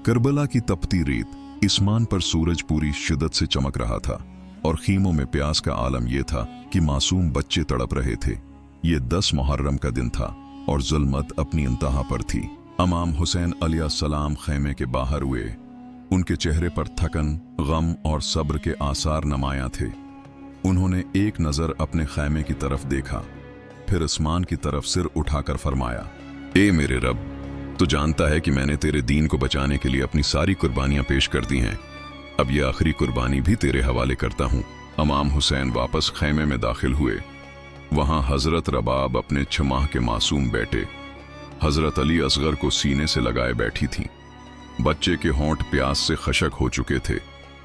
Karbala की तपती रेत, इस्मान पर सूरज पूरी शिद्दत से चमक रहा था और खीमों में प्यास का आलम यह था कि मासूम बच्चे तड़प रहे थे। ये 10 मुहर्रम का दिन था और जुल्मत अपनी इंतहा पर थी। इमाम हुसैन अलैहिस्सलाम खैमे के बाहर हुए। उनके चेहरे पर थकन, गम और सब्र के आसार नमाया थे। उन्होंने एक नजर अपने खैमे की तरफ देखा, फिर आसमान की तरफ सिर उठाकर फरमाया, ए मेरे रब, तू जानता है कि मैंने तेरे दीन को बचाने के लिए अपनी सारी कुर्बानियां पेश कर दी हैं। अब ये आखिरी कुर्बानी भी तेरे हवाले करता हूं। इमाम हुसैन वापस खैमे में दाखिल हुए। वहां हजरत रबाब अपने 6 माह के मासूम बेटे हजरत अली असगर को सीने से लगाए बैठी थीं। बच्चे के होंठ प्यास से खशक हो चुके थे,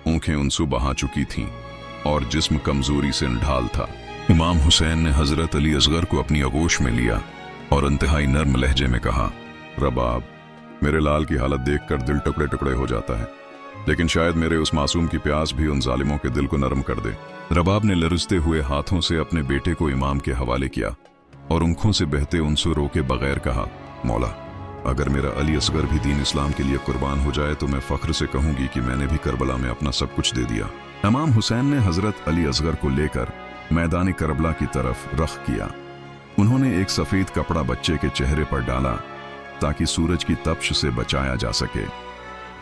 आंखें उनसू बहा चुकी थीं और जिस्म कमजोरी से ढाल था। इमाम हुसैन ने हजरत अली असगर को अपनी आगोश में लिया और इंतहाई नर्म लहजे में कहा, रबाब, मेरे लाल की हालत देखकर दिल टुकड़े टुकड़े हो जाता है, लेकिन शायद मेरे उस मासूम की प्यास भी उन जालिमों के दिल को नरम कर दे। रबाब ने लरजते हुए हाथों से अपने बेटे को इमाम के हवाले किया और आंखों से बहते उनसे रोके बगैर कहा, मौला, अगर मेरा अली असगर भी दीन इस्लाम के लिए कुर्बान हो जाए तो मैं फख्र से कहूंगी कि मैंने भी करबला में अपना सब कुछ दे दिया। इमाम हुसैन ने हजरत अली असगर को लेकर मैदान करबला की तरफ रख किया। उन्होंने एक सफेद कपड़ा बच्चे के चेहरे पर डाला ताकि सूरज की तपश से बचाया जा सके।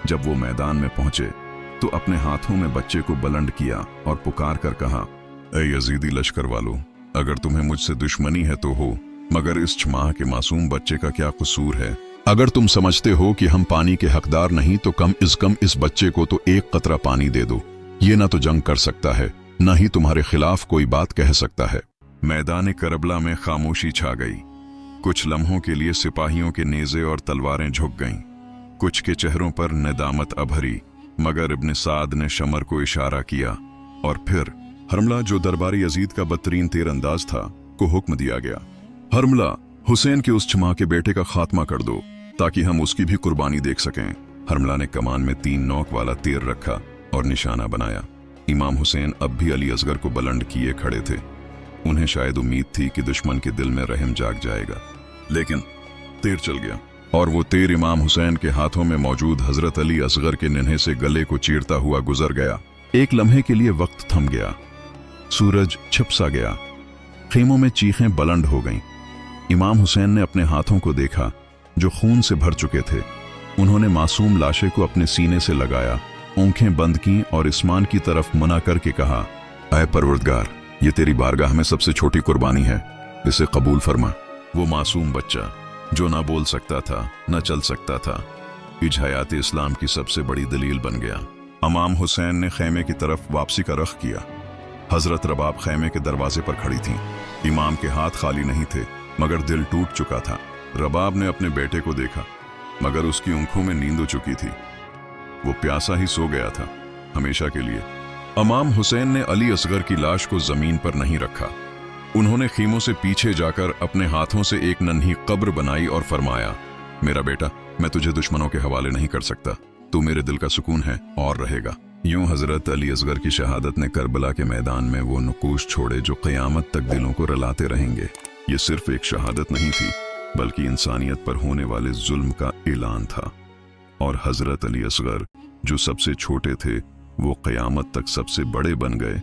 जब वो मैदान में पहुंचे तो अपने हाथों में बच्चे को बुलंद किया और पुकार कर कहा, ए यजीदी लश्कर वालों, अगर तुम्हें मुझसे दुश्मनी है तो हो, मगर इस 6 माह के मासूम बच्चे का क्या कसूर है? अगर तुम समझते हो कि हम पानी के हकदार नहीं तो कम इस बच्चे को तो एक कतरा पानी दे दो। ये ना तो जंग कर सकता है, न ही तुम्हारे खिलाफ कोई बात कह सकता है। मैदान करबला में खामोशी छा गई। कुछ लम्हों के लिए सिपाहियों के नेज़े और तलवारें झुक गईं। कुछ के चेहरों पर नदामत अभरी, मगर इब्न साद ने शमर को इशारा किया और फिर हरमला, जो दरबारी यजीद का बदतरीन तीर अंदाज था, को हुक्म दिया गया, हरमला, हुसैन के उस 6 माह के बेटे का खात्मा कर दो ताकि हम उसकी भी कुर्बानी देख सकें। हरमला ने कमान में 3 नोक वाला तीर रखा और निशाना बनाया। इमाम हुसैन अब भी अली असगर को बुलंद किए खड़े थे। उन्हें शायद उम्मीद थी कि दुश्मन के दिल में रहम जाग जाएगा, लेकिन तीर चल गया और वो तीर इमाम हुसैन के हाथों में मौजूद हजरत अली असगर के निन्हे से गले को चीरता हुआ गुजर गया। एक लम्हे के लिए वक्त थम गया, सूरज छिप सा गया, खीमों में चीखें बुलंद हो गईं। इमाम हुसैन ने अपने हाथों को देखा जो खून से भर चुके थे। उन्होंने मासूम लाशे को अपने सीने से लगाया, आंखें बंद की और आसमान की तरफ मुना करके कहा, ऐ परवरदिगार, ये तेरी बारगाह में सबसे छोटी कुर्बानी है, इसे कबूल फरमा। वो मासूम बच्चा जो ना बोल सकता था, न चल सकता था, इज हयात इस्लाम की सबसे बड़ी दलील बन गया। इमाम हुसैन ने खैमे की तरफ वापसी का रख किया। हजरत रबाब खैमे के दरवाजे पर खड़ी थीं। इमाम के हाथ खाली नहीं थे, मगर दिल टूट चुका था। रबाब ने अपने बेटे को देखा, मगर उसकी आंखों में नींद हो चुकी थी। वो प्यासा ही सो गया था, हमेशा के लिए। इमाम हुसैन ने अली असगर की लाश को जमीन पर नहीं रखा। उन्होंने खीमों से पीछे जाकर अपने हाथों से एक नन्ही कब्र बनाई और फरमाया, मेरा बेटा, मैं तुझे दुश्मनों के हवाले नहीं कर सकता, तू मेरे दिल का सुकून है और रहेगा। यूं हजरत अली असगर की शहादत ने करबला के मैदान में वो नकूश छोड़े जो क़यामत तक दिलों को रलाते रहेंगे। ये सिर्फ एक शहादत नहीं थी, बल्कि इंसानियत पर होने वाले जुल्म का ऐलान था। और हजरत अली असगर, जो सबसे छोटे थे, वो क़यामत तक सबसे बड़े बन गए।